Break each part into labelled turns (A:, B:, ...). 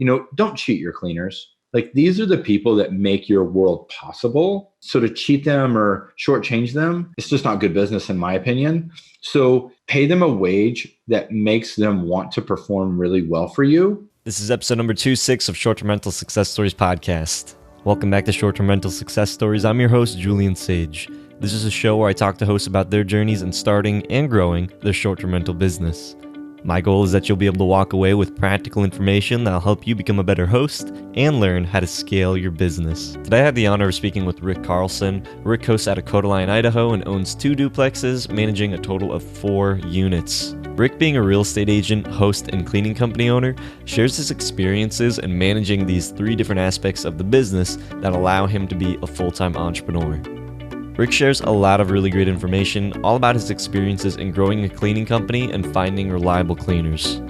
A: don't cheat your cleaners. Like, these are the people that make your world possible. So to cheat them or shortchange them, it's just not good business, in my opinion. So pay them a wage that makes them want to perform really well for you.
B: This is episode number 26 of Short-Term Rental Success Stories podcast. Welcome back to Short-Term Rental Success Stories. I'm your host, Julian Sage. This is a show where I talk to hosts about their journeys in starting and growing their short-term rental business. My goal is that you'll be able to walk away with practical information that'll help you become a better host and learn how to scale your business. Today I had the honor of speaking with Rick Carlson. Rick hosts out of Kodaline, Idaho, and owns 2 duplexes, managing a total of 4 units. Rick, being a real estate agent, host, and cleaning company owner, shares his experiences in managing these 3 different aspects of the business that allow him to be a full-time entrepreneur. Rick shares a lot of really great information all about his experiences in growing a cleaning company and finding reliable cleaners.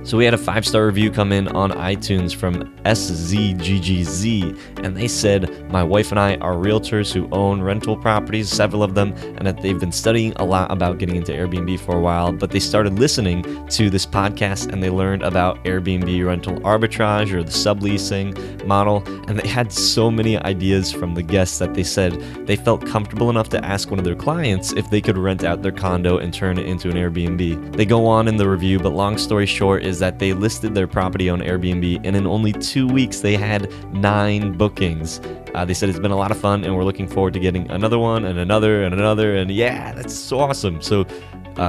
B: So we had a 5-star review come in on iTunes from SZGGZ, and they said, "My wife and I are realtors who own rental properties, several of them, and that they've been studying a lot about getting into Airbnb for a while, but they started listening to this podcast and they learned about Airbnb rental arbitrage or the subleasing model, and they had so many ideas from the guests that they said they felt comfortable enough to ask one of their clients if they could rent out their condo and turn it into an Airbnb." They go on in the review, but long story short is that they listed their property on Airbnb, and in only 2 weeks they had 9 bookings. They said it's been a lot of fun, and we're looking forward to getting another one and another and another, and yeah, that's so awesome. So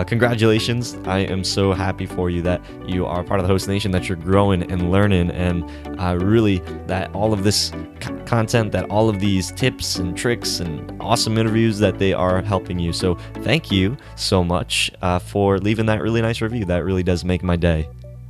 B: congratulations. I am so happy for you that you are part of the Host Nation, that you're growing and learning, and really that all of this content, that all of these tips and tricks and awesome interviews, that they are helping you. So thank you so much for leaving that really nice review. That really does make my day.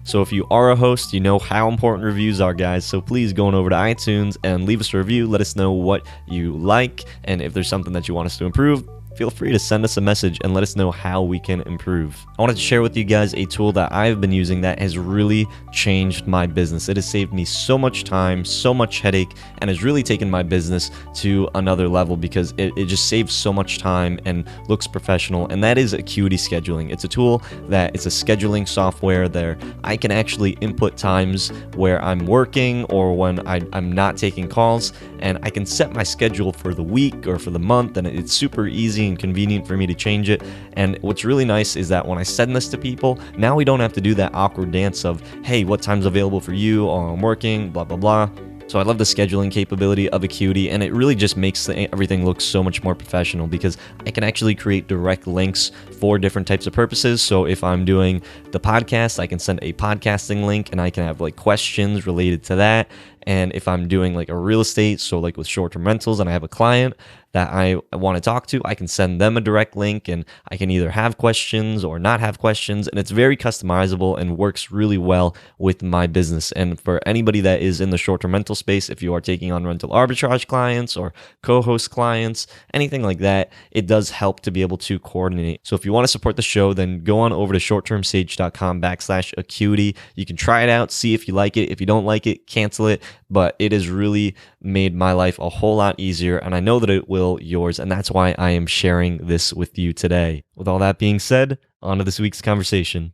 B: So if you are a host, you know how important reviews are, guys. So please go on over to iTunes and leave us a review. Let us know what you like, and if there's something that you want us to improve, feel free to send us a message and let us know how we can improve. I wanted to share with you guys a tool that I've been using that has really changed my business. It has saved me so much time, so much headache, and has really taken my business to another level because it just saves so much time and looks professional, and that is Acuity Scheduling. It's a tool that it's a scheduling software there. I can actually input times where I'm working or when I'm not taking calls, and I can set my schedule for the week or for the month, and it's super easy and convenient for me to change it. And what's really nice is that when I send this to people, now we don't have to do that awkward dance of, hey, what time's available for you? Oh, I'm working, blah, blah, blah. So I love the scheduling capability of Acuity, and it really just makes everything look so much more professional because I can actually create direct links for different types of purposes. So if I'm doing the podcast, I can send a podcasting link and I can have like questions related to that. And if I'm doing like a real estate, so like with short-term rentals, and I have a client that I want to talk to, I can send them a direct link and I can either have questions or not have questions. And it's very customizable and works really well with my business. And for anybody that is in the short-term rental space, if you are taking on rental arbitrage clients or co-host clients, anything like that, it does help to be able to coordinate. So if you want to support the show, then go on over to shorttermsage.com/Acuity. You can try it out, see if you like it. If you don't like it, cancel it. But it has really made my life a whole lot easier, and I know that it will yours, and that's why I am sharing this with you today. With all that being said, on to this week's conversation.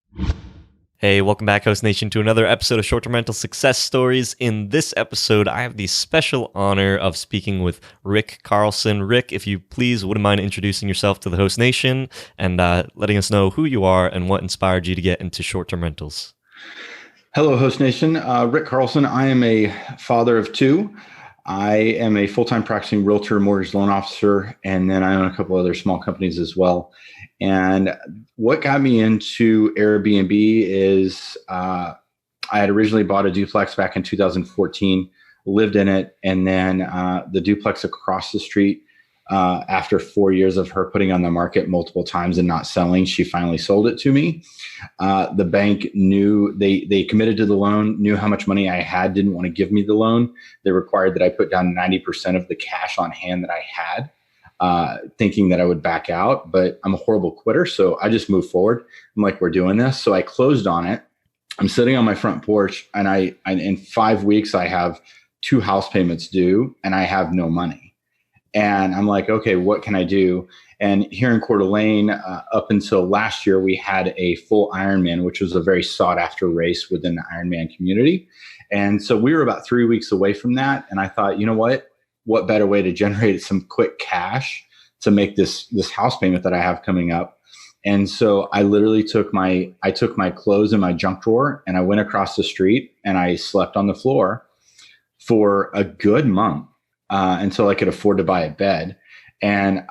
B: Hey, welcome back, Host Nation, to another episode of Short-Term Rental Success Stories. In this episode, I have the special honor of speaking with Rick Carlson. Rick, if you please wouldn't mind introducing yourself to the Host Nation and letting us know who you are and what inspired you to get into short-term rentals.
A: Hello, Host Nation. Rick Carlson. I am a father of 2. I am a full-time practicing realtor, mortgage loan officer, and then I own a couple other small companies as well. And what got me into Airbnb is I had originally bought a duplex back in 2014, lived in it, and then the duplex across the street, after 4 years of her putting on the market multiple times and not selling, she finally sold it to me. The bank knew they committed to the loan, knew how much money I had, didn't want to give me the loan. They required that I put down 90% of the cash on hand that I had, thinking that I would back out, but I'm a horrible quitter. So I just moved forward. I'm like, we're doing this. So I closed on it. I'm sitting on my front porch, and in 5 weeks, I have 2 house payments due and I have no money. And I'm like, okay, what can I do? And here in Coeur d'Alene, up until last year, we had a full Ironman, which was a very sought after race within the Ironman community. And so we were about 3 weeks away from that. And I thought, you know what better way to generate some quick cash to make this house payment that I have coming up. And so I literally took my clothes in my junk drawer and I went across the street and I slept on the floor for a good month until I could afford to buy a bed. And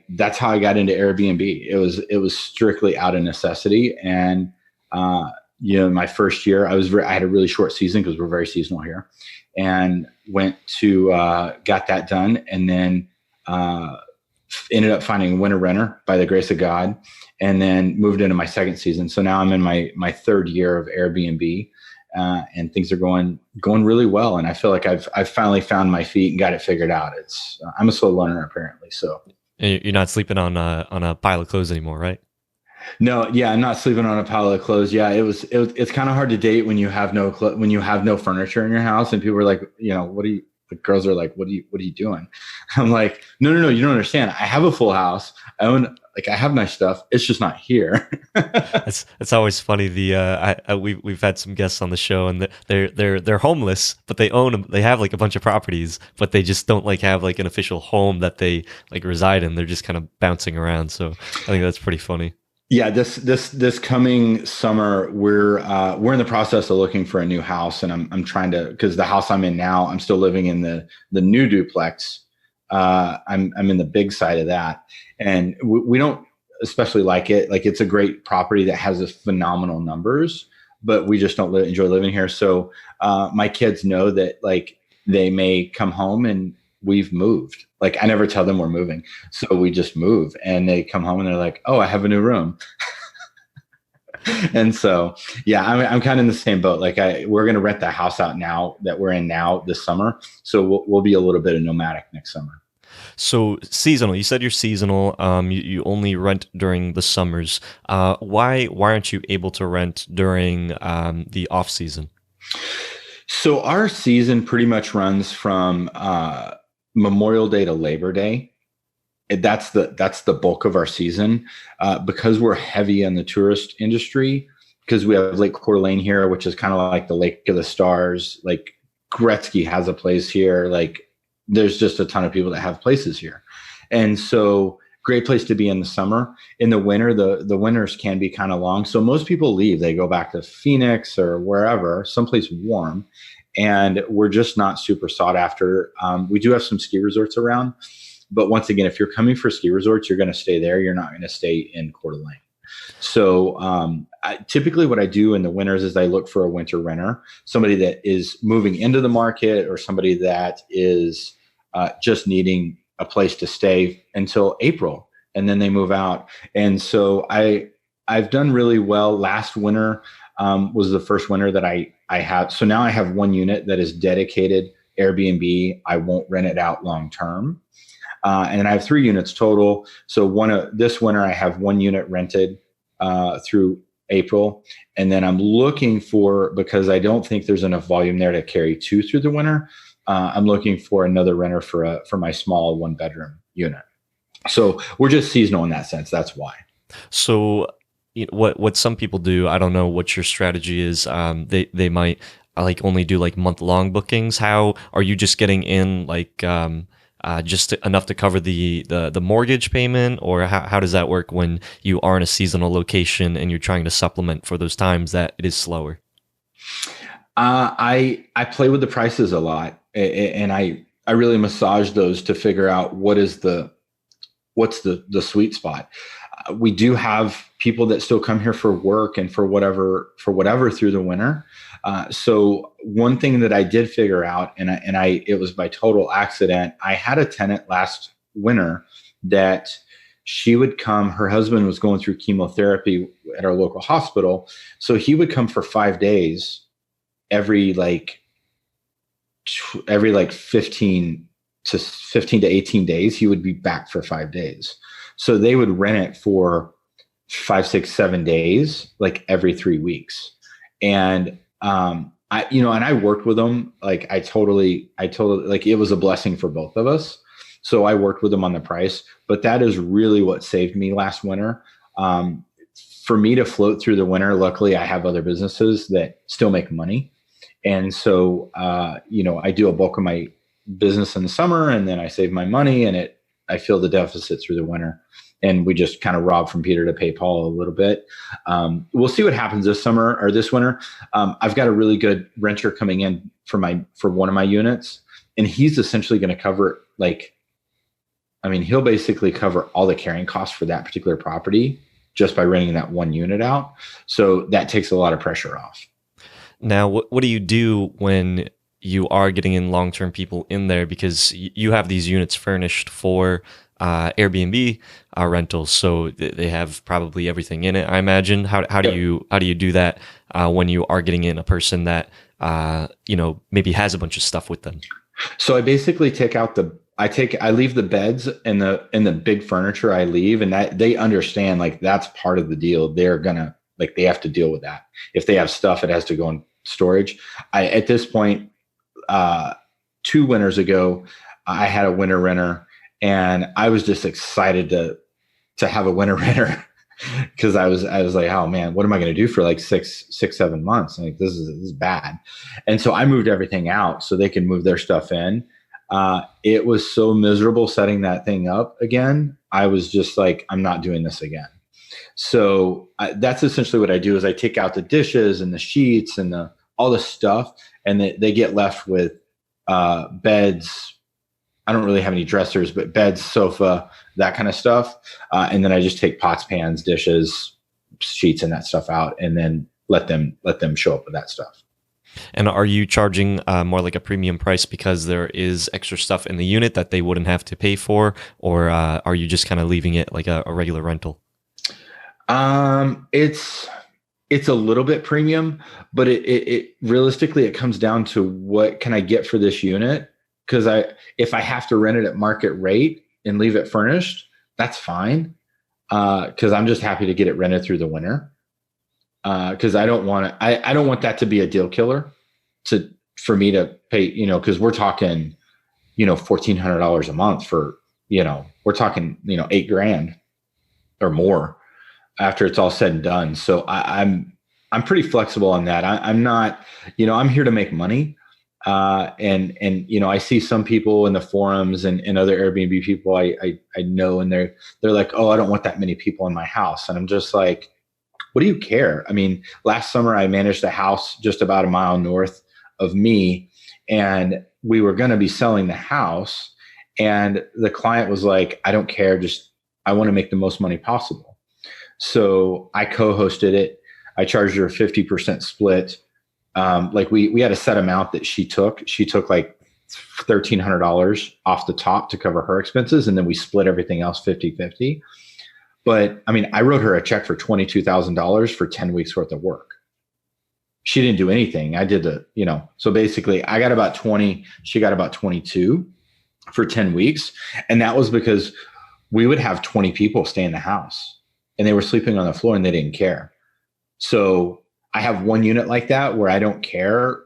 A: that's how I got into Airbnb. It was strictly out of necessity. And my first year I had a really short season because we're very seasonal here, and went to got that done, and then ended up finding a winter renter by the grace of God, and then moved into my second season. So now I'm in my third year of Airbnb, and things are going really well. And I feel like I've finally found my feet and got it figured out. I'm a slow learner apparently. So
B: You're not sleeping on a pile of clothes anymore, right?
A: No, yeah, I'm not sleeping on a pile of clothes. Yeah, it's kind of hard to date when you have no furniture in your house, and people are like, the girls are like, what are you doing? I'm like, no, you don't understand. I have a full house. I have nice stuff. It's just not here.
B: It's always funny. We've had some guests on the show, and they're homeless, but they own them. They have like a bunch of properties, but they just don't like have like an official home that they like reside in. They're just kind of bouncing around. So I think that's pretty funny.
A: Yeah, this coming summer, we're in the process of looking for a new house, and I'm trying to, because the house I'm in now, I'm still living in the new duplex. I'm in the big side of that, and we don't especially like it. Like, it's a great property that has this phenomenal numbers, but we just don't enjoy living here. So my kids know that, like, they may come home and we've moved. Like, I never tell them we're moving. So we just move, and they come home and they're like, oh, I have a new room. And so, yeah, I'm kind of in the same boat. Like, we're going to rent the house out now that we're in now this summer. So we'll be a little bit of nomadic next summer.
B: So seasonal, you said you're seasonal. You only rent during the summers. Why aren't you able to rent during the off season?
A: So our season pretty much runs from Memorial Day to Labor Day. That's the bulk of our season, because we're heavy in the tourist industry, because we have Lake Kodaline here, which is kind of like the Lake of the Stars. Like, Gretzky has a place here. Like, there's just a ton of people that have places here. And so, great place to be in the summer. In the winter, the winters can be kind of long. So most people leave. They go back to Phoenix or wherever, someplace warm. And we're just not super sought after. We do have some ski resorts around. But once again, if you're coming for ski resorts, you're going to stay there. You're not going to stay in Coeur d'Alene. So typically what I do in the winters is I look for a winter renter, somebody that is moving into the market, or somebody that is just needing a place to stay until April, and then they move out. And so I've done really well. Last winter was the first winter that I had. So now I have one unit that is dedicated Airbnb. I won't rent it out long term. And I have 3 units total. So this winter I have 1 unit rented through April. And then I'm looking for, because I don't think there's enough volume there to carry 2 through the winter, I'm looking for another renter for my small 1-bedroom unit. So we're just seasonal in that sense. That's why.
B: So what some people do, I don't know what your strategy is. They might like only do like month-long bookings. How are you just getting in like just enough to cover the mortgage payment, or how does that work when you are in a seasonal location and you're trying to supplement for those times that it is slower?
A: I play with the prices a lot, and I really massage those to figure out what's the sweet spot. We do have people that still come here for work and for whatever through the winter. So one thing that I did figure out, and it was by total accident. I had a tenant last winter that she would come. Her husband was going through chemotherapy at our local hospital, so he would come for 5 days every 15 to 18 days. He would be back for 5 days. So they would rent it for 5, 6, 7 days, like every 3 weeks. And I worked with them. Like, I totally, like, it was a blessing for both of us. So I worked with them on the price, but that is really what saved me last winter. For me to float through the winter, luckily I have other businesses that still make money. And so, I do a bulk of my business in the summer, and then I save my money, and I fill the deficit through the winter. And we just kind of rob from Peter to pay Paul a little bit. We'll see what happens this summer or this winter. I've got a really good renter coming in for one of my units, and he's essentially going to cover he'll basically cover all the carrying costs for that particular property just by renting that one unit out. So that takes a lot of pressure off.
B: Now, what do you do when you are getting in long-term people in there, because you have these units furnished for Airbnb rentals, so they have probably everything in it, I imagine. How do you do that when you are getting in a person that maybe has a bunch of stuff with them?
A: So I basically I leave the beds and the big furniture I leave, and that they understand that's part of the deal. They're gonna they have to deal with that. If they have stuff, it has to go in storage. At this point, 2 winters ago, I had a winter renter, and I was just excited to have a winter renter because I was like, oh man, what am I going to do for 6-7 months? This is bad. And so I moved everything out so they can move their stuff in. It was so miserable setting that thing up again. I was just like, I'm not doing this again. So that's essentially what I do is I take out the dishes and the sheets and all the stuff, and they get left with beds. I don't really have any dressers, but beds, sofa, that kind of stuff. And then I just take pots, pans, dishes, sheets, and that stuff out, and then let them show up with that stuff.
B: And are you charging more like a premium price because there is extra stuff in the unit that they wouldn't have to pay for, or are you just kind of leaving it like a regular rental?
A: It's a little bit premium, but it realistically, it comes down to what can I get for this unit? Because if I have to rent it at market rate and leave it furnished, that's fine. Because I'm just happy to get it rented through the winter. Because I don't want that to be a deal killer for me to pay. Because we're talking, $1,400 a month for, we're talking, $8,000 or more after it's all said and done. So I'm pretty flexible on that. I'm not, I'm here to make money. And I see some people in the forums and other Airbnb people I know, and they're like, oh, I don't want that many people in my house. And I'm just like, what do you care? I mean, last summer I managed a house just about a mile north of me, and we were going to be selling the house. And the client was like, I don't care. I want to make the most money possible. So I co-hosted it. I charged her a 50% split. We had a set amount that she took. She took like $1,300 off the top to cover her expenses. And then we split everything else 50-50. But I mean, I wrote her a check for $22,000 for 10 weeks worth of work. She didn't do anything. I did so basically I got about 20, she got about 22 for 10 weeks. And that was because we would have 20 people stay in the house and they were sleeping on the floor and they didn't care. So I have one unit like that where I don't care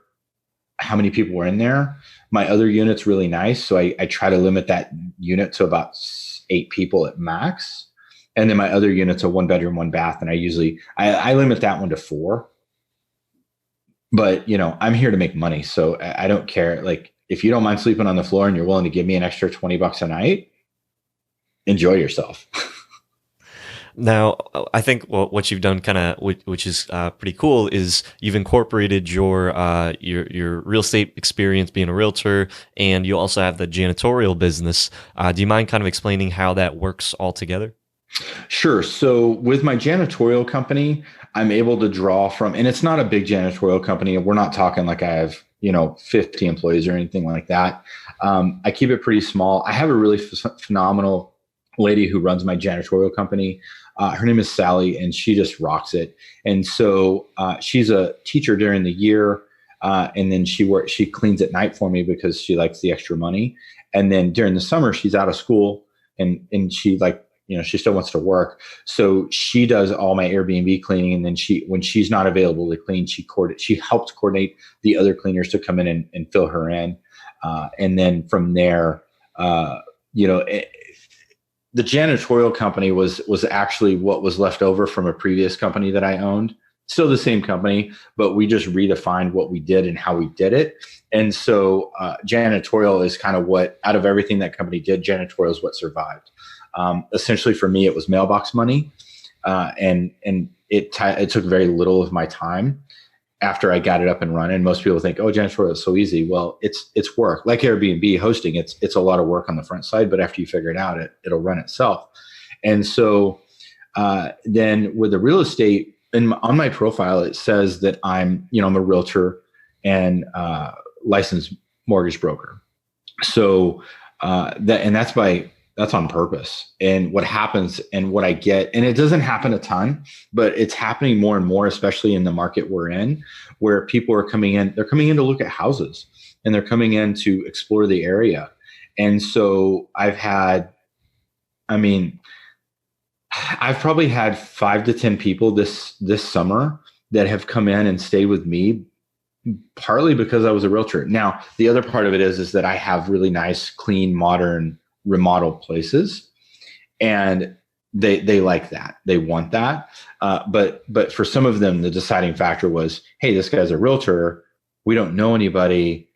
A: how many people were in there. My other unit's really nice. So I try to limit that unit to about 8 people at max. And then my other unit's a 1-bedroom, 1-bath. And I limit that one to 4. But, I'm here to make money. So I don't care. Like, if you don't mind sleeping on the floor and you're willing to give me an extra $20 a night, enjoy yourself.
B: Now, I think what you've done which is pretty cool, is you've incorporated your real estate experience being a realtor, and you also have the janitorial business. Do you mind kind of explaining how that works all together?
A: Sure. So with my janitorial company, I'm able to draw from, and it's not a big janitorial company. We're not talking like I have, 50 employees or anything like that. I keep it pretty small. I have a really phenomenal lady who runs my janitorial company. Her name is Sally, and she just rocks it. And so she's a teacher during the year, and then she cleans at night for me because she likes the extra money. And then during the summer, she's out of school, and she she still wants to work. So she does all my Airbnb cleaning. And then when she's not available to clean, she helps coordinate the other cleaners to come in and fill her in. And then from there, the janitorial company was actually what was left over from a previous company that I owned. still the same company, but we just redefined what we did and how we did it. And so janitorial is kind of what, out of everything that company did, janitorial is what survived. Essentially for me, it was mailbox money. And it took very little of my time after I got it up and running. Most people think, oh, janitorial is so easy. Well, it's work. Like Airbnb hosting, it's a lot of work on the front side, but after you figure it out, it'll run itself. And so then with the real estate, on my profile, it says that I'm a realtor and licensed mortgage broker. So that's on purpose. And what happens and what I get, and it doesn't happen a ton, but it's happening more and more, especially in the market we're in, where people are coming in. They're coming in to look at houses, and they're coming in to explore the area. And so I've probably had 5 to 10 people this summer that have come in and stayed with me, partly because I was a realtor. Now, the other part of it is that I have really nice, clean, modern, remodeled places, and they like that. They want that. But for some of them, the deciding factor was, hey, this guy's a realtor. We don't know anybody,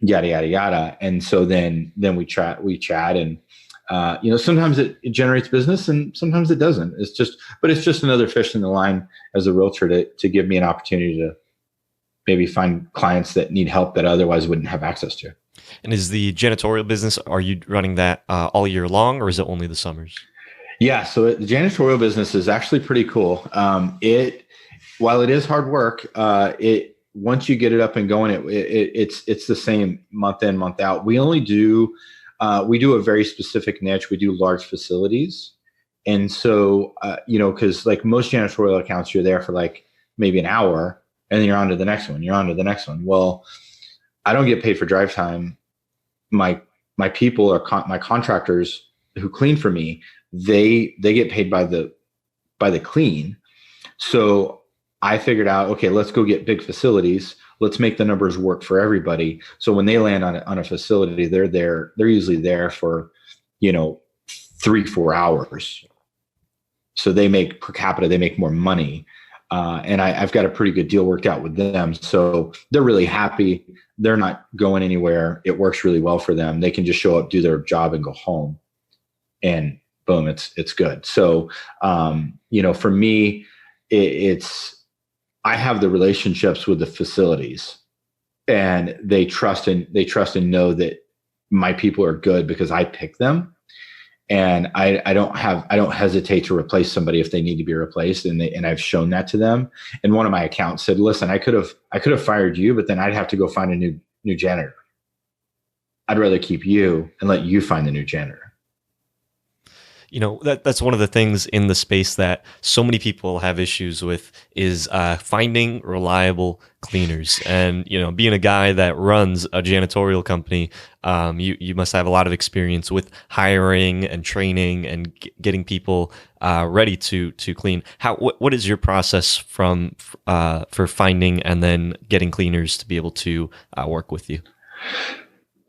A: yada, yada, yada. And so then we chat and, sometimes it generates business and sometimes it doesn't. It's just another fish in the line as a realtor to give me an opportunity to maybe find clients that need help that otherwise wouldn't have access to.
B: And is the janitorial business, are you running that all year long, or is it only the summers?
A: Yeah. So the janitorial business is actually pretty cool. While it is hard work, once you get it up and going, it's the same month in, month out. We do a very specific niche. We do large facilities. And so, because like most janitorial accounts, you're there for like maybe an hour and then you're on to the next one. You're on to the next one. Well, I don't get paid for drive time. My people are my contractors who clean for me. They get paid by the clean. So I figured out, okay, let's go get big facilities. Let's make the numbers work for everybody. So when they land on a facility, they're usually there for, 3-4 hours. So they make per capita, they make more money. And I've got a pretty good deal worked out with them. So they're really happy. They're not going anywhere. It works really well for them. They can just show up, do their job, and go home. And boom, it's good. So, for me, I have the relationships with the facilities, and they trust and know that my people are good because I pick them. And I don't hesitate to replace somebody if they need to be replaced. And I've shown that to them. And one of my accounts said, listen, I could have fired you, but then I'd have to go find a new janitor. I'd rather keep you and let you find the new janitor.
B: That's one of the things in the space that so many people have issues with is finding reliable cleaners. And, being a guy that runs a janitorial company, you must have a lot of experience with hiring and training and getting people ready to clean. What is your process for finding and then getting cleaners to be able to work with you?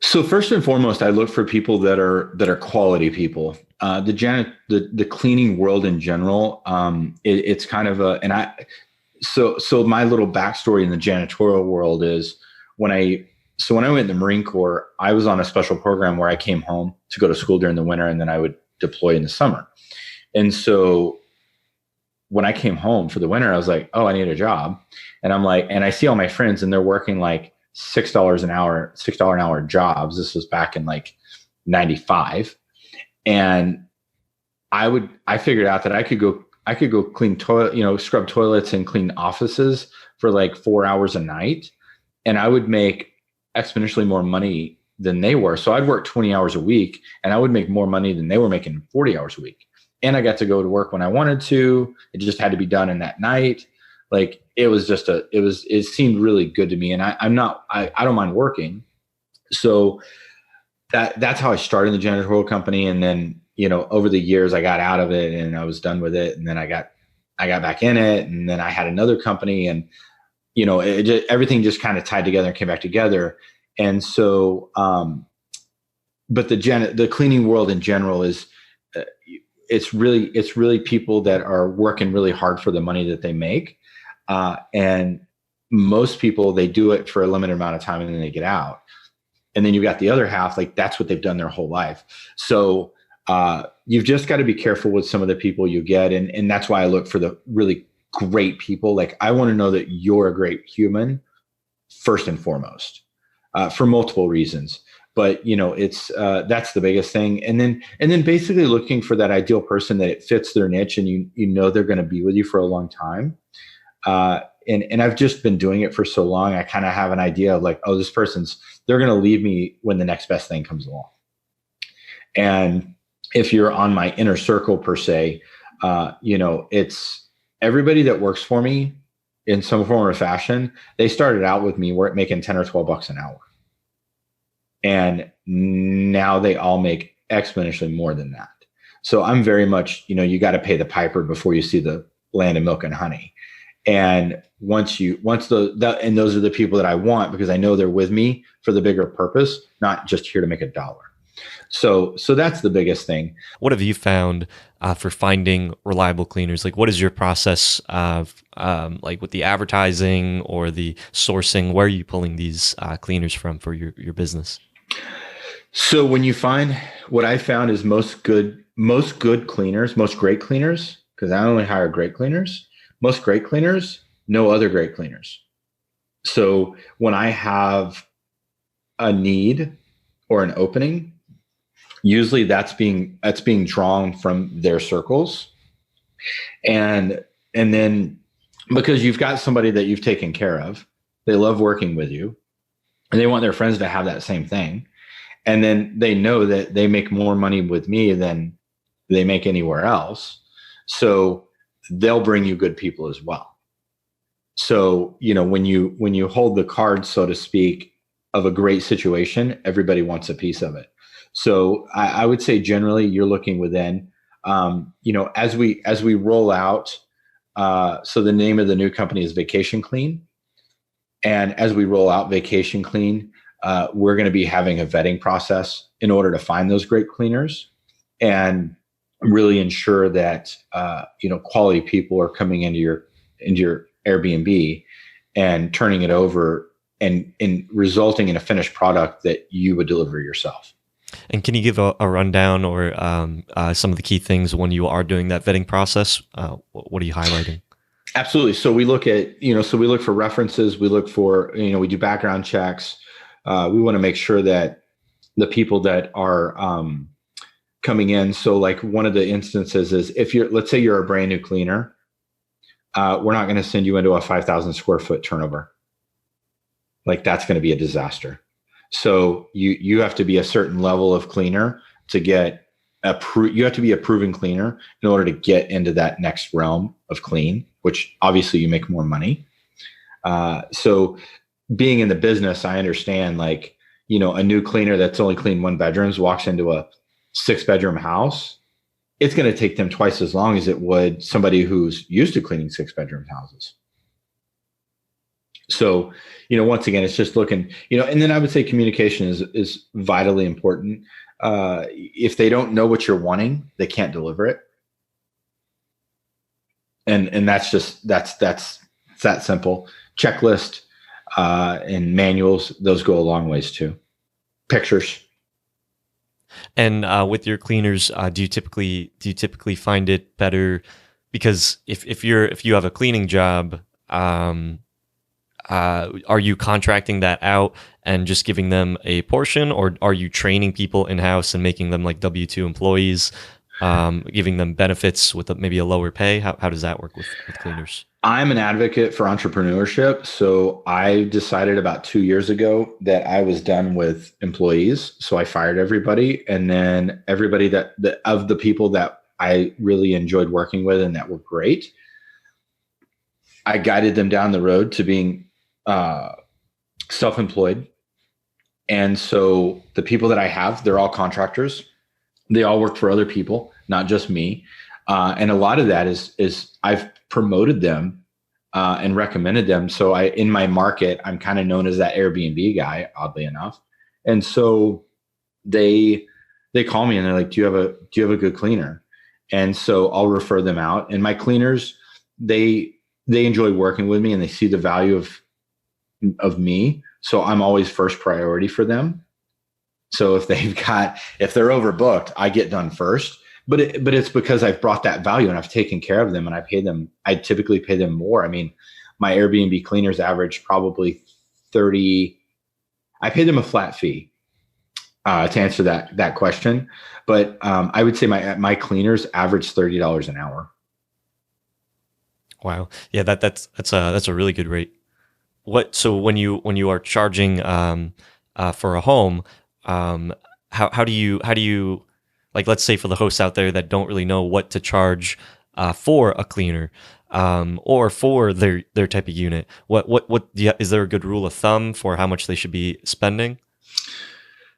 A: So first and foremost, I look for people that are quality people. The cleaning world in general, it's kind of so my little backstory in the janitorial world is when I went in the Marine Corps, I was on a special program where I came home to go to school during the winter, and then I would deploy in the summer. And so when I came home for the winter, I was like, oh, I need a job. And I'm like, and I see all my friends and they're working like $6 an hour jobs. This was back in like 95. And I figured out that I could go clean toilet, scrub toilets and clean offices for like 4 hours a night. And I would make exponentially more money than they were. So I'd work 20 hours a week and I would make more money than they were making 40 hours a week. And I got to go to work when I wanted to. It just had to be done in that night. Like it seemed really good to me. And I don't mind working. So that's how I started the janitorial company. And then, over the years I got out of it and I was done with it. And then I got back in it. And then I had another company and, everything just kind of tied together and came back together. And so, but the cleaning world in general is, it's really people that are working really hard for the money that they make. And most people, they do it for a limited amount of time and then they get out. And then you've got the other half, like that's what they've done their whole life. So you've just got to be careful with some of the people you get. And that's why I look for the really great people. Like I want to know that you're a great human first and foremost, for multiple reasons. But it's that's the biggest thing. And then basically looking for that ideal person that it fits their niche and they're going to be with you for a long time. And I've just been doing it for so long. I kind of have an idea of like, oh, they're going to leave me when the next best thing comes along. And if you're on my inner circle per se, it's everybody that works for me in some form or fashion. They started out with me making 10 or 12 bucks an hour. And now they all make exponentially more than that. So I'm very much, you got to pay the piper before you see the land of milk and honey. And and those are the people that I want because I know they're with me for the bigger purpose, not just here to make $1. So that's the biggest thing.
B: What have you found for finding reliable cleaners? Like, what is your process of like with the advertising or the sourcing? Where are you pulling these cleaners from for your business?
A: So when you find, what I found is most great cleaners, because I only hire great cleaners, most great cleaners, no other great cleaners. So when I have a need or an opening, usually that's being drawn from their circles. And then because you've got somebody that you've taken care of, they love working with you and they want their friends to have that same thing. And then they know that they make more money with me than they make anywhere else. So they'll bring you good people as well. So, when you hold the card, so to speak, of a great situation, everybody wants a piece of it. So I would say generally you're looking within, as we roll out. So the name of the new company is Vacation Clean. And as we roll out Vacation Clean, we're going to be having a vetting process in order to find those great cleaners and really ensure that, quality people are coming into your Airbnb and turning it over and resulting in a finished product that you would deliver yourself.
B: And can you give a rundown or some of the key things when you are doing that vetting process? What are you highlighting?
A: Absolutely. So we look at, so we look for references. We look for, we do background checks. We want to make sure that the people that are coming in. So like one of the instances is let's say you're a brand new cleaner, we're not going to send you into a 5,000 square foot turnover. Like that's going to be a disaster. So you have to be a certain level of cleaner to get you have to be a proven cleaner in order to get into that next realm of clean, which obviously you make more money. So being in the business, I understand like, a new cleaner that's only cleaned 1 bedrooms walks into a 6-bedroom house. It's going to take them twice as long as it would somebody who's used to cleaning 6-bedroom houses. So, once again, it's just looking, and then I would say communication is vitally important. If they don't know what you're wanting, they can't deliver it. And that's that simple. Checklist and manuals, those go a long ways too. Pictures.
B: And with your cleaners, do you typically find it better because if you have a cleaning job, are you contracting that out and just giving them a portion, or are you training people in-house and making them like W-2 employees, giving them benefits with maybe a lower pay? How does that work with cleaners?
A: I'm an advocate for entrepreneurship. So I decided about 2 years ago that I was done with employees. So I fired everybody. And then everybody of the people that I really enjoyed working with and that were great, I guided them down the road to being self-employed. And so the people that I have, they're all contractors. They all work for other people, not just me. And a lot of that is I've promoted them and recommended them. So in my market, I'm kind of known as that Airbnb guy, oddly enough. And so they call me and they're like, do you have a good cleaner? And so I'll refer them out. And my cleaners, they they enjoy working with me and they see the value of me. So I'm always first priority for them. So if they're overbooked, I get done first. But it's because I've brought that value and I've taken care of them and I typically pay them more. I mean, my Airbnb cleaners average probably 30. I pay them a flat fee to answer that question. But I would say my cleaners average $30 an hour.
B: Wow. Yeah, that's a really good rate. So when you are charging for a home, how do you, like, let's say for the hosts out there that don't really know what to charge for a cleaner or for their type of unit, is there a good rule of thumb for how much they should be spending?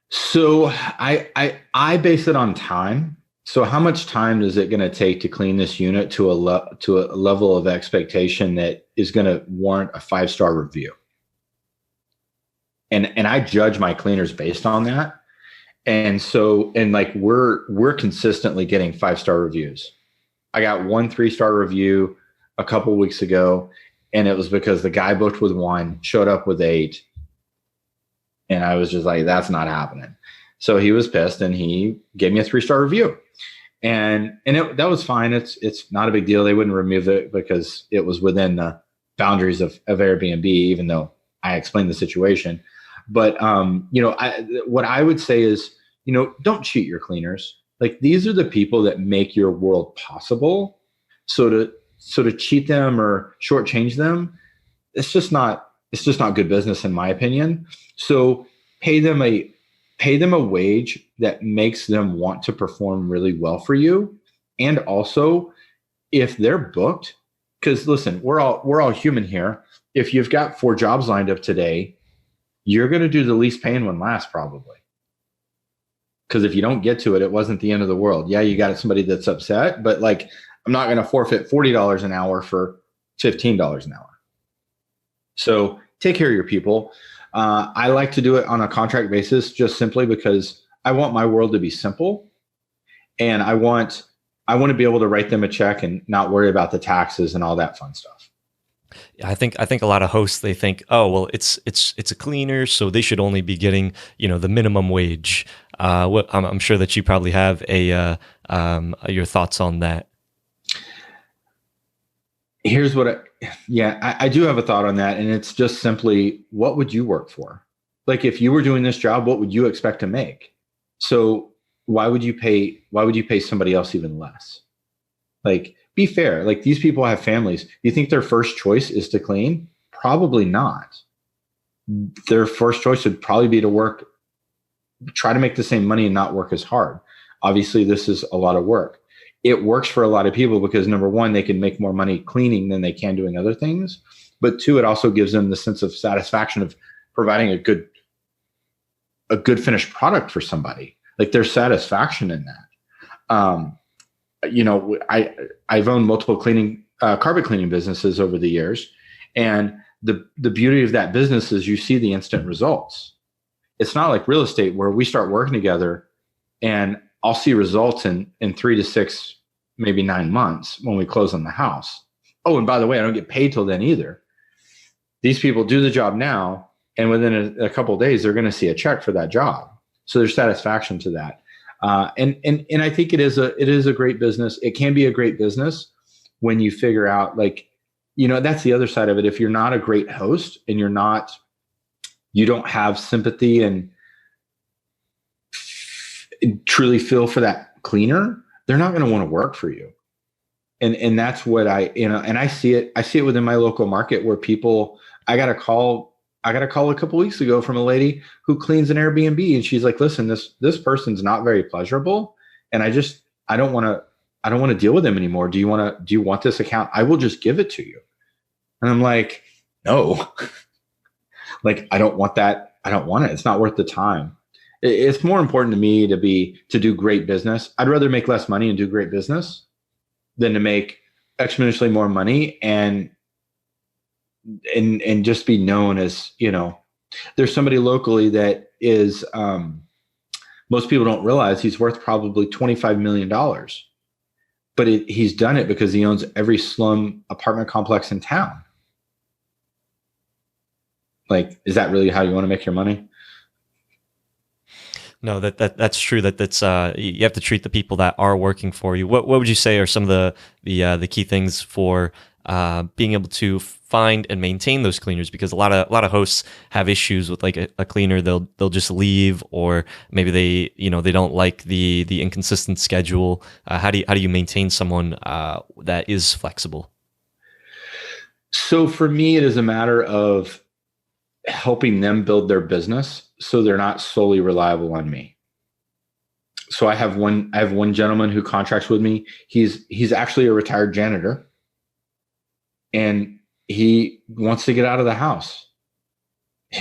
A: So I base it on time. So how much time is it going to take to clean this unit to a level of expectation that is going to warrant a 5-star review? And I judge my cleaners based on that. And so, and like we're consistently getting 5-star reviews. I got one 3-star review a couple weeks ago, and it was because the guy booked with 1, showed up with 8. And I was just like, that's not happening. So he was pissed and he gave me a 3-star review. And that was fine. It's not a big deal. They wouldn't remove it because it was within the boundaries of Airbnb, even though I explained the situation. But what I would say is, don't cheat your cleaners. Like, these are the people that make your world possible. So to cheat them or shortchange them, it's just not good business, in my opinion. So pay them a wage that makes them want to perform really well for you. And also, if they're booked, because listen, we're all human here. If you've got 4 jobs lined up today, you're going to do the least paying one last, probably. Because if you don't get to it, it wasn't the end of the world. Yeah, you got somebody that's upset, but like, I'm not going to forfeit $40 an hour for $15 an hour. So take care of your people. I like to do it on a contract basis, just simply because I want my world to be simple, and I want to be able to write them a check and not worry about the taxes and all that fun stuff.
B: I think a lot of hosts, they think, oh, well, it's a cleaner, so they should only be getting, the minimum wage. I'm sure that you probably have your thoughts on that.
A: Here's what I do have a thought on that. And it's just simply, what would you work for? Like, if you were doing this job, what would you expect to make? So why would you pay somebody else even less? Like, be fair. Like, these people have families. Do you think their first choice is to clean? Probably not. Their first choice would probably be to try to make the same money and not work as hard. Obviously, this is a lot of work. It works for a lot of people because, number one, they can make more money cleaning than they can doing other things. But 2, it also gives them the sense of satisfaction of providing a good finished product for somebody. Like, there's satisfaction in that. I've owned multiple carpet cleaning businesses over the years. And the beauty of that business is you see the instant results. It's not like real estate where we start working together and I'll see results in 3 to 6, maybe 9 months when we close on the house. Oh, and by the way, I don't get paid till then either. These people do the job now, and within a couple of days, they're going to see a check for that job. So there's satisfaction to that. And I think it is a great business. It can be a great business when you figure out, like, that's the other side of it. If you're not a great host and you don't have sympathy and truly feel for that cleaner, they're not going to want to work for you. And that's what and I see it within my local market where people, I got a call a couple weeks ago from a lady who cleans an Airbnb, and she's like, listen, this person's not very pleasurable, and I don't want to deal with them anymore. Do you want this account? I will just give it to you. And I'm like, no. Like, I don't want that. I don't want it. It's not worth the time. It's more important to me to do great business. I'd rather make less money and do great business than to make exponentially more money and just be known as, there's somebody locally that is, most people don't realize he's worth probably $25 million. but he's done it because he owns every slum apartment complex in town. Like, is that really how you want to make your money?
B: No, that's true. That's you have to treat the people that are working for you. What would you say are some of the key things for being able to find and maintain those cleaners? Because a lot of hosts have issues with like a cleaner. They'll just leave, or maybe they don't like the inconsistent schedule. How do you maintain someone that is flexible?
A: So for me, it is a matter of helping them build their business so they're not solely reliable on me. So I have one gentleman who contracts with me. He's actually a retired janitor, and he wants to get out of the house.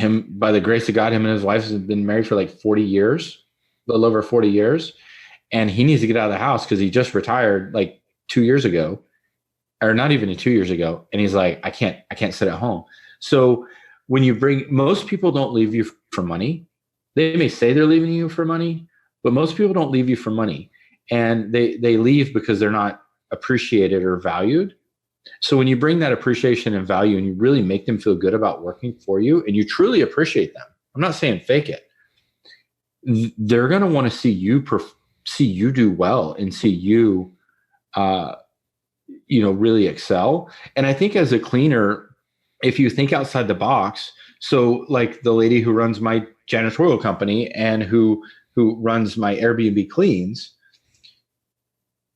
A: By the grace of God, him and his wife have been married for like 40 years, a little over 40 years. And he needs to get out of the house because he just retired like 2 years ago, or not even 2 years ago. And he's like, I can't sit at home. So most people don't leave you for money. They may say they're leaving you for money, but most people don't leave you for money. And they leave because they're not appreciated or valued. So when you bring that appreciation and value and you really make them feel good about working for you and you truly appreciate them, I'm not saying fake it, they're going to want to see you do well and see you, really excel. And I think as a cleaner, if you think outside the box, so like the lady who runs my janitorial company and who runs my Airbnb cleans,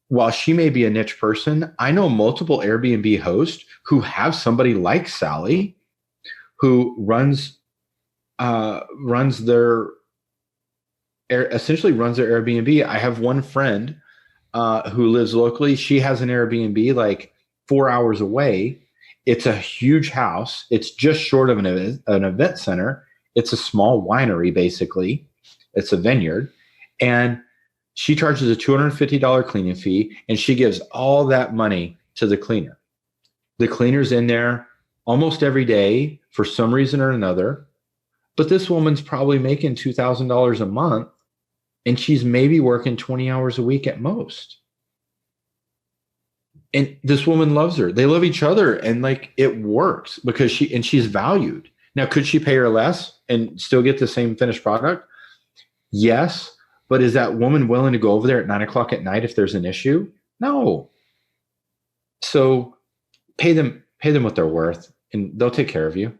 A: while she may be a niche person, I know multiple Airbnb hosts who have somebody like Sally who essentially runs their Airbnb. I have one friend who lives locally. She has an Airbnb like 4 hours away. It's a huge house. It's just short of an event center. It's a small winery, basically. It's a vineyard. And she charges a $250 cleaning fee, and she gives all that money to the cleaner. The cleaner's in there almost every day for some reason or another. But this woman's probably making $2,000 a month, and she's maybe working 20 hours a week at most. And this woman loves her. They love each other, and like it works because she's valued. Now, could she pay her less and still get the same finished product? Yes. But is that woman willing to go over there at 9 o'clock at night if there's an issue? No. So pay them what they're worth, and they'll take care of you.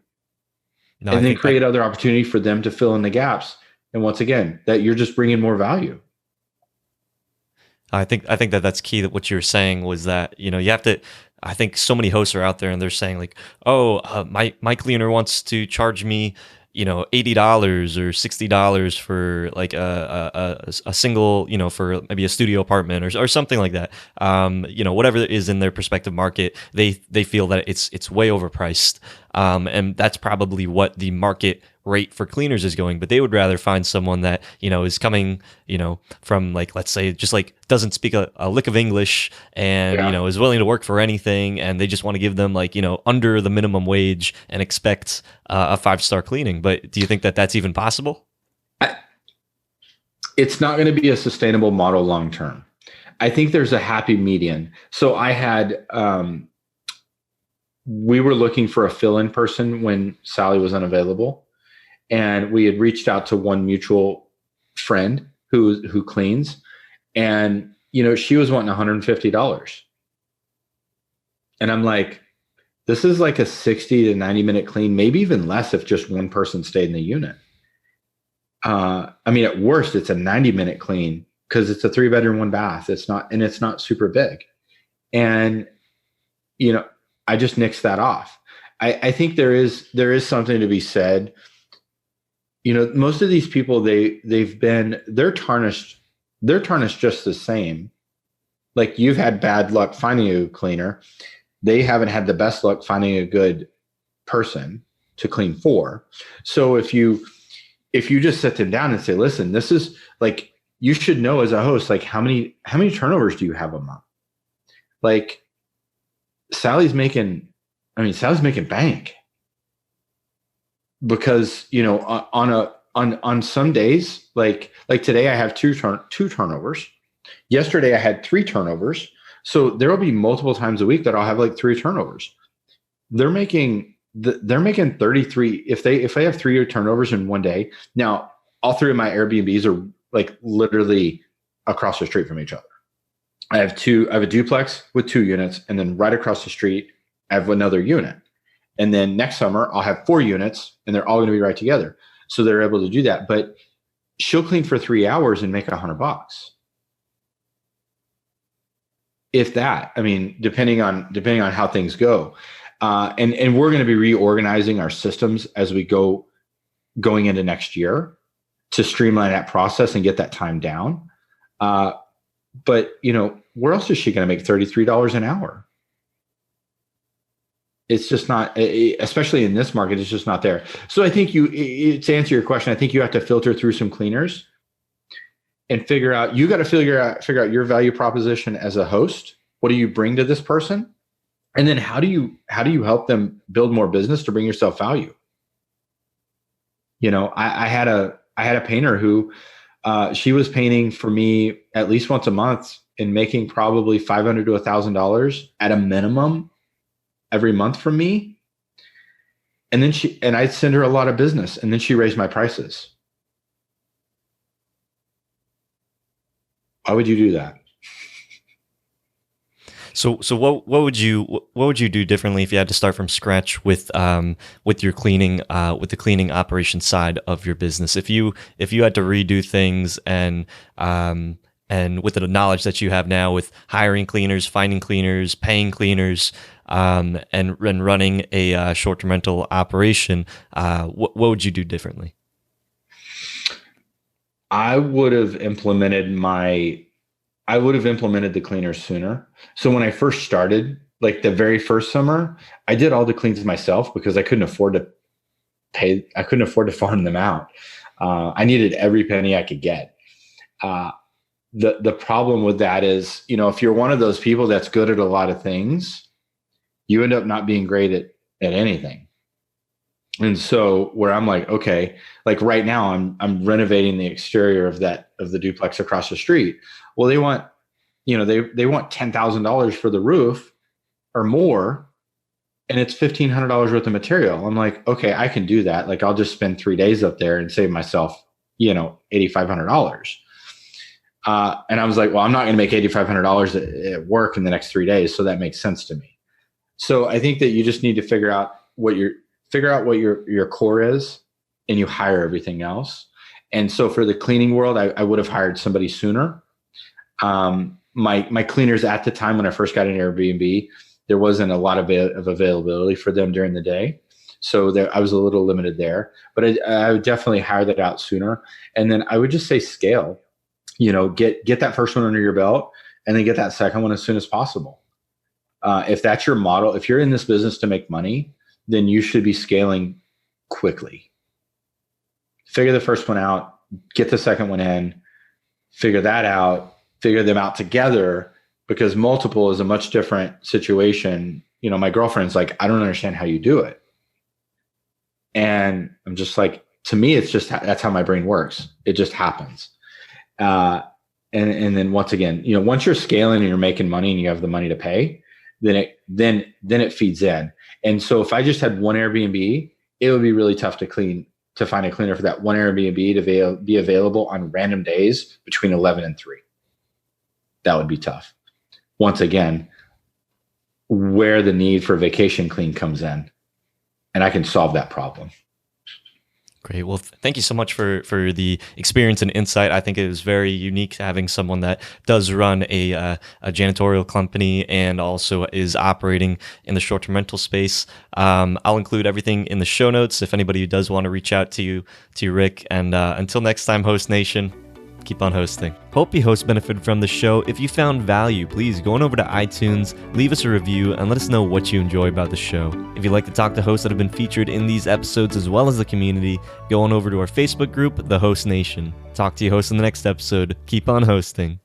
A: No, and then create other opportunity for them to fill in the gaps. And once again, that you're just bringing more value.
B: I think that that's key. That what you're saying was that, you have to, I think so many hosts are out there and they're saying like, oh, my cleaner wants to charge me, $80 or $60 for like a single, for maybe a studio apartment or something like that. Whatever is in their prospective market, they feel that it's way overpriced. And that's probably what the market rate for cleaners is going, but they would rather find someone that, is coming, from like, let's say just like doesn't speak a lick of English and, is willing to work for anything. And they just want to give them like, under the minimum wage and expect a 5-star cleaning. But do you think that that's even possible?
A: It's not going to be a sustainable model long-term. I think there's a happy median. So I had, we were looking for a fill-in person when Sally was unavailable. And we had reached out to one mutual friend who cleans, and she was wanting $150. And I'm like, this is like a 60 to 90 minute clean, maybe even less if just one person stayed in the unit. At worst, it's a 90-minute clean because it's a 3-bedroom, 1 bath. It's not super big. And I just nixed that off. I think there is something to be said. Most of these people, they're tarnished just the same. Like, you've had bad luck finding a cleaner. They haven't had the best luck finding a good person to clean for. So if you just sit them down and say, listen, this is like, you should know as a host, like how many turnovers do you have a month? Like Sally's making bank. Because on some days, like today, I have two turnovers. Yesterday, I had 3 turnovers. So there will be multiple times a week that I'll have like 3 turnovers. They're making 33 if they have 3 turnovers in one day. Now, all 3 of my Airbnbs are like literally across the street from each other. I have a duplex with 2 units, and then right across the street, I have another unit. And then next summer, I'll have 4 units, and they're all going to be right together. So they're able to do that. But she'll clean for 3 hours and make $100. If that, I mean, depending on how things go. And we're going to be reorganizing our systems as we going into next year to streamline that process and get that time down. But where else is she going to make $33 an hour? It's just not, especially in this market, it's just not there. So I think to answer your question, I think you have to filter through some cleaners and you got to figure out your value proposition as a host. What do you bring to this person? And then how do you help them build more business to bring yourself value? I had a painter who, she was painting for me at least once a month and making probably $500 to $1,000 at a minimum every month from me. And then I'd send her a lot of business, and then she raised my prices. Why would you do that?
B: So what would you do differently if you had to start from scratch with your cleaning with the cleaning operation side of your business? If you had to redo things and with the knowledge that you have now with hiring cleaners, finding cleaners, paying cleaners, and running a short-term rental operation, what would you do differently?
A: I would have implemented the cleaners sooner. So when I first started, like the very first summer, I did all the cleans myself because I couldn't afford to farm them out. I needed every penny I could get. The problem with that is, if you're one of those people that's good at a lot of things, you end up not being great at anything. And so where I'm like, okay, like right now I'm renovating the exterior of the duplex across the street. Well, they want, they want $10,000 for the roof or more, and it's $1,500 worth of material. I'm like, okay, I can do that. Like I'll just spend 3 days up there and save myself, $8,500. And I was like, well, I'm not going to make $8,500 at work in the next 3 days. So that makes sense to me. So I think that you just need to figure out what your core is, and you hire everything else. And so for the cleaning world, I would have hired somebody sooner. My cleaners at the time when I first got an Airbnb, there wasn't a lot of availability for them during the day. So I was a little limited there, but I would definitely hire that out sooner. And then I would just say scale, get that first one under your belt, and then get that second one as soon as possible. If that's your model, if you're in this business to make money, then you should be scaling quickly. Figure the first one out, get the second one in, figure that out, figure them out together, because multiple is a much different situation. My girlfriend's like, I don't understand how you do it. And I'm just like, to me, it's just, that's how my brain works. It just happens. And then once again, once you're scaling and you're making money and you have the money to pay, then it feeds in. And so if I just had one Airbnb, it would be really tough to find a cleaner for that one Airbnb to be available on random days between 11 and 3. That would be tough. Once again, where the need for vacation clean comes in, and I can solve that problem.
B: Great. Well, thank you so much for the experience and insight. I think it was very unique having someone that does run a janitorial company and also is operating in the short-term rental space. I'll include everything in the show notes if anybody does want to reach out to you, Rick. And until next time, Host Nation, keep on hosting. Hope you hosts benefited from the show. If you found value, please go on over to iTunes, leave us a review, and let us know what you enjoy about the show. If you'd like to talk to hosts that have been featured in these episodes as well as the community, go on over to our Facebook group, The Host Nation. Talk to you hosts in the next episode. Keep on hosting.